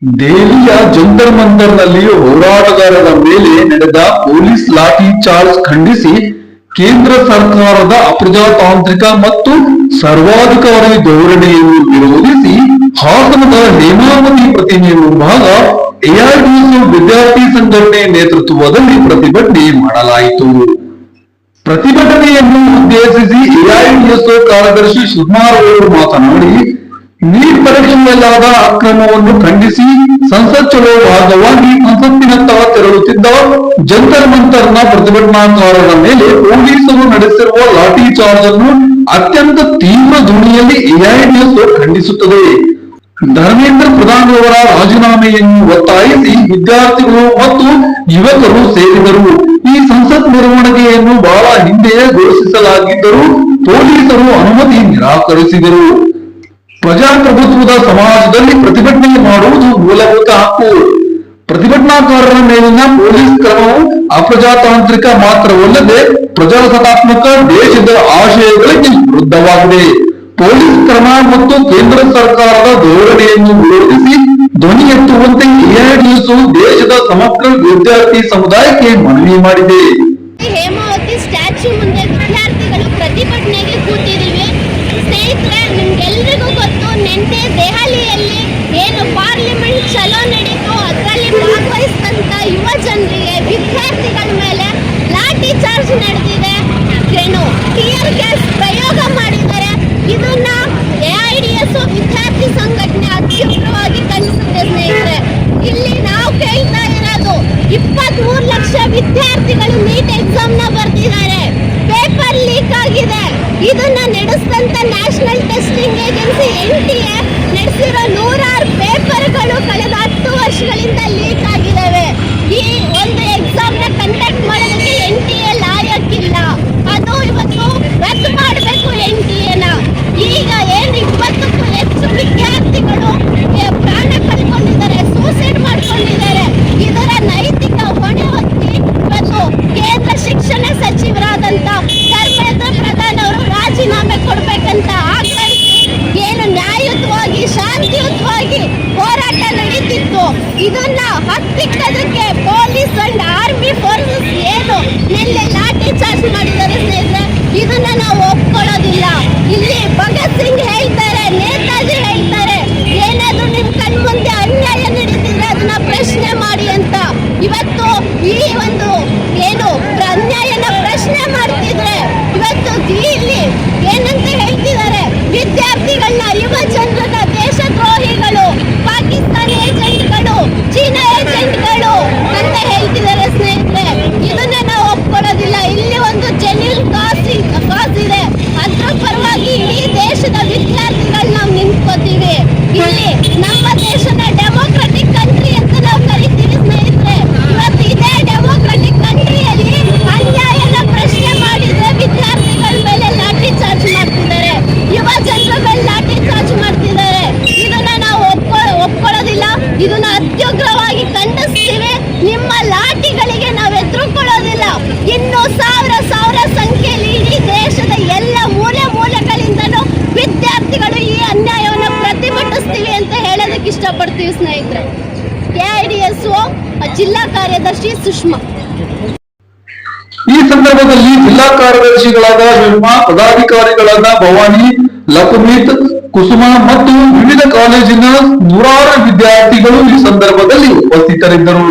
ದೆಹಲಿಯ ಜಂತರ್ ಮಂತರ್ನಲ್ಲಿ ಹೋರಾಟಗಾರರ ಮೇಲೆ ನಡೆದ ಪೊಲೀಸ್ ಲಾಠಿ ಚಾರ್ಜ್ ಖಂಡಿಸಿ ಕೇಂದ್ರ ಸರ್ಕಾರದ ಅಪ್ರಜಾತಾಂತ್ರಿಕ ಮತ್ತು ಸರ್ವಾಧಿಕಾರಿ ಧೋರಣೆಯನ್ನು ವಿರೋಧಿಸಿ ಹಾಸನದ ಹೇಮಾವತಿ ಪ್ರತಿಮೆ ಮುಂಭಾಗ ಎಐಡಿಎಸ್ಒ ವಿದ್ಯಾರ್ಥಿ ಸಂಘಟನೆ ನೇತೃತ್ವದಲ್ಲಿ ಪ್ರತಿಭಟನೆ ಮಾಡಲಾಯಿತು. ಪ್ರತಿಭಟನೆಯನ್ನು ಉದ್ದೇಶಿಸಿ ಎಐಡಿಎಸ್ಒ ಕಾರ್ಯದರ್ಶಿ ಸುಮಾರ್ ಅವರು ಮಾತನಾಡಿ, ನೀಟ್ ಪರೀಕ್ಷೆಯಲ್ಲಾದ ಅಕ್ರಮವನ್ನು ಖಂಡಿಸಿ ಸಂಸತ್ ಚಲೋ ಭಾಗವಾಗಿ ಸಂಸತ್ತಿನತ್ತ ತೆರಳುತ್ತಿದ್ದ ಜಂತರ್ ಮಂತರ್ನ ಪ್ರತಿಭಟನಾಕಾರರ ಮೇಲೆ ಪೊಲೀಸರು ನಡೆಸಿರುವ ಲಾಠಿ ಚಾರ್ಜ್ ಅನ್ನು ಅತ್ಯಂತ ತೀವ್ರ ಧ್ವನಿಯಲ್ಲಿ ಎಐಡಿಎಸ್ಒ ಖಂಡಿಸುತ್ತದೆ. ಧರ್ಮೇಂದ್ರ ಪ್ರಧಾನ್ ಅವರ ರಾಜೀನಾಮೆಯನ್ನು ಒತ್ತಾಯಿಸಿ ವಿದ್ಯಾರ್ಥಿಗಳು ಮತ್ತು ಯುವಕರು ಸೇರಿದರು. ಈ ಸಂಸತ್ ಮೆರವಣಿಗೆಯನ್ನು ಬಹಳ ಹಿಂದೆಯೇ ಘೋಷಿಸಲಾಗಿದ್ದರೂ ಪೊಲೀಸರು ಅನುಮತಿ ನಿರಾಕರಿಸಿದರು. ಪ್ರಜಾಪ್ರಭುತ್ವದ ಸಮಾಜದಲ್ಲಿ ಪ್ರತಿಭಟನೆ ಮಾಡುವುದು ಮೂಲಭೂತ ಹಕ್ಕು. ಪ್ರತಿಭಟನಾಕಾರರ ಮೇಲಿನ ಪೊಲೀಸ್ ಕ್ರಮವು ಅಪ್ರಜಾತಾಂತ್ರಿಕ ಮಾತ್ರವಲ್ಲದೆ ಪ್ರಜಾಸತ್ತಾತ್ಮಕ ದೇಶದ ಆಶಯಗಳಿಗೆ ವಿರುದ್ಧವಾಗಿದೆ. ಪೊಲೀಸ್ ಕ್ರಮ ಮತ್ತು ಕೇಂದ್ರ ಸರ್ಕಾರದ ಧೋರಣೆಯನ್ನು ವಿರೋಧಿಸಿ ಧ್ವನಿ ಎತ್ತುವಂತೆ ಎಐಡಿಎಸ್ಒ ದೇಶದ ಸಮಗ್ರ ವಿದ್ಯಾರ್ಥಿ ಸಮುದಾಯಕ್ಕೆ ಮನವಿ ಮಾಡಿದೆ. ಹೇಮಾವತಿ ಸ್ಟ್ಯಾಚ್ಯೂ ಮುಂದೆ ವಿದ್ಯಾರ್ಥಿಗಳು ಪ್ರತಿಭಟನೆಗೆ ಕೂತಿದ್ದೀವಿ. ಸ್ನೇಹಿತರೆ, ನಿಮ್ಗೆಲ್ರಿಗೂ ಗೊತ್ತು, ನಿನ್ನೆ ದೆಹಲಿಯಲ್ಲಿ ಏನು ಪಾರ್ಲಿಮೆಂಟ್ ಚಲೋ ನಡೀತು, ಅದರಲ್ಲಿ ಭಾಗವಹಿಸಿದಂತ ಯುವ ಜನರಿಗೆ ವಿದ್ಯಾರ್ಥಿಗಳ ಮೇಲೆ ಲಾಠಿ ಚಾರ್ಜ್ ನಡೆದಿದೆ, ಏನು ಟಿಯರ್ ಗ್ಯಾಸ್ ಪ್ರಯೋಗ ಮಾಡಿದ್ದಾರೆ. ಇದನ್ನ ಎಐಡಿಎಸ್ಒ ವಿದ್ಯಾರ್ಥಿ ಸಂಘಟನೆ ಅತ್ಯುಗ್ರವಾಗಿ ಖಂಡಿಸುತ್ತೆ. ಸ್ನೇಹಿತರೆ, ಇಲ್ಲಿ ನಾವು ಕೇಳ್ತಾ ಇರೋದು 23 ಲಕ್ಷ ವಿದ್ಯಾರ್ಥಿಗಳು ನೀಟ್ ಎಕ್ಸಾಮ್ ನ ಬರ್ತಿದ್ದಾರೆ. ಪೇಪರ್ ಲೀಕ್ ಆಗಿದೆ. ಇದನ್ನ ನಡೆಸಿದಂತ ನ್ಯಾಷನಲ್ ಟೆಸ್ಟಿಂಗ್ ಏಜೆನ್ಸಿ NTA ನಡೆಸಿರೋ 100 ಪೇಪರ್ಗಳು ಕಳೆದ 10 ವರ್ಷಗಳಿಂದ ಲೀಕ್ ಆಗಿದ್ದಾವೆ. ಈ ಒಂದು ಎಕ್ಸಾಮ್ ನ ಕಂಡಕ್ಟ್ ಮಾಡೋದಕ್ಕೆ NTA ಲಾಯಕ್ಕಿಲ್ಲ. ಅದು ಇವತ್ತು ರದ್ದು ಮಾಡಬೇಕು NTA ನ. ಈಗ ಏನು 20ಕ್ಕೂ ಹೆಚ್ಚು ವಿದ್ಯಾರ್ಥಿಗಳು ಪ್ರಾಣ ಕಳ್ಕೊಂಡಿದ್ದಾರೆ, ಸೂಸೈಡ್ ಮಾಡ್ಕೊಂಡಿದ್ದಾರೆ. ಇದರ ನೈತಿಕ ಹೊಣೆ ಹೊತ್ತಿ ಇವತ್ತು ಕೇಂದ್ರ ಶಿಕ್ಷಣ ಸಚಿವರಾದಂತ ಧರ್ಮೇಂದ್ರ ಪ್ರಧಾನ್ ಅವರು ರಾಜೀನಾಮೆ ಕೊಡ್ಬೇಕಂತ ಆಗ್ರಹಿಸಿ ಏನು ನ್ಯಾಯಯುತವಾಗಿ ಶಾಂತಿಯುತವಾಗಿ ಹೋರಾಟ ನಡೀತಿತ್ತು, ಇದನ್ನ ಹತ್ತಿಕ್ಕದಕ್ಕೆ ಪೊಲೀಸ್ ಅಂಡ್ ಆರ್ಮಿ ಫೋರ್ಸಸ್ ಏನು ನಿನ್ನೆ ಲಾಠಿ ಚಾರ್ಜ್ ಮಾಡಿದ್ದಾರೆ. ಸ್ನೇಹಿತರೆ, ಇದನ್ನ ನಾವು ಒಪ್ಕೊಳ್ಳೋದಿಲ್ಲ. ಇಲ್ಲಿ ಭಗತ್ ಸಿಂಗ್ ಹೇಳ್ತಾರೆ, ನೇತಾಜಿ ಹೇಳ್ತಾರೆ, ಏನಾದ್ರೂ ನಿಮ್ ಕಣ್ಮುಂದೆ ಅನ್ಯಾಯ ನಡೀತಿದ್ರೆ ಅದನ್ನ ಪ್ರಶ್ನೆ ಮಾಡಿ ಅಂತ. ಇವತ್ತು ಈ ಒಂದು ಏನು ಅನ್ಯಾಯನ ಪ್ರಶ್ನೆ ಮಾಡ್ತಿದ್ರೆ ಇವತ್ತು ಇಲ್ಲಿ ಏನಂತ ಹೇಳ್ತಿದ್ದಾರೆ, ವಿದ್ಯಾರ್ಥಿಗಳನ್ನ ಯುವ ಜನರನ್ನ ದೇಶದ್ರೋಹಿಗಳು, ಪಾಕಿಸ್ತಾನಿ ಏಜೆಂಟ್ಗಳು, ಚೀನಾ ಏಜೆಂಟ್ಗಳು ಅಂತ ಹೇಳ್ತಿದ್ದಾರೆ. ಸ್ನೇಹಿತರೆ, ಇದನ್ನ ನಾವು ಒಪ್ಕೊಳ್ಳೋದಿಲ್ಲ. ಇಲ್ಲಿ ಒಂದು ಜೆನ್ಯೂನ್ ಕಾಸ್ ಇದೆ, ಅದ್ರ ಪರವಾಗಿ ಇಡೀ ದೇಶದ ವಿದ್ಯಾರ್ಥಿಗಳು ನಾವು ನಿಂತ್ಕೋತೀವಿ. ಇಲ್ಲಿ ನಮ್ಮ ದೇಶದ ಡೆಮೋಕ್ರೆಟಿಕ್ ಕಂಟ್ರಿ ಅಂತ ನಾವು ಕರಿತೀವಿ. ಸ್ನೇಹಿತರೆ, ಇವತ್ತು ಇದೇ ಡೆಮೋಕ್ರೆಟಿಕ್ ಕಂಟ್ರಿಯಲ್ಲಿ ಅನ್ಯಾಯನ ಪ್ರಶ್ನೆ ಮಾಡಿದ್ರೆ ವಿದ್ಯಾರ್ಥಿಗಳ ಮೇಲೆ ಲಾಠಿ ಚಾರ್ಜ್ ಮಾಡ್ತಿದ್ದಾರೆ, ಯುವ ಜನರ ಮೇಲೆ ಲಾಠಿ ಚಾರ್ಜ್ ಮಾಡ್ತಿದ್ದಾರೆ. ಇದನ್ನ ನಾವು ಒಪ್ಕೊಳ್ಳೋದಿಲ್ಲ. ಇದನ್ನ ಅತ್ಯುಗ್ರವಾಗಿ ಖಂಡಿಸ್ತೀವಿ. ನಿಮ್ಮ ಲಾಠಿಗಳಿಗೆ ನಾವು ಎದುರುಕೊಳ್ಳೋದಿಲ್ಲ. ಇನ್ನು ಸಾವಿರ ಸಂಖ್ಯೆಯಲ್ಲಿ ಇಡೀ ದೇಶದ ಎಲ್ಲ ಮೂಲೆಗಳಿಂದಲೂ ವಿದ್ಯಾರ್ಥಿಗಳು ಈ ಅನ್ಯಾಯವನ್ನು ಪ್ರತಿಭಟಿಸ್ತೀವಿ ಅಂತ ಹೇಳೋದಕ್ಕೆ ಇಷ್ಟಪಡ್ತೀವಿ. ಸ್ನೇಹಿತರೆ, ಎಐಡಿಎಸ್ಒ ಜಿಲ್ಲಾ ಕಾರ್ಯದರ್ಶಿ ಸುಷ್ಮಾ. ಈ ಸಂದರ್ಭದಲ್ಲಿ ಜಿಲ್ಲಾ ಕಾರ್ಯದರ್ಶಿಗಳಾದ ಸುಷ್ಮಾ, ಪದಾಧಿಕಾರಿಗಳಾದ ಭವಾನಿ, ಲಕುಮಿತ್, ಕುಸುಮ ಮತ್ತು ವಿವಿಧ ಕಾಲೇಜಿನ 100 ವಿದ್ಯಾರ್ಥಿಗಳು ಈ ಸಂದರ್ಭದಲ್ಲಿ ಉಪಸ್ಥಿತರಿದ್ದರು.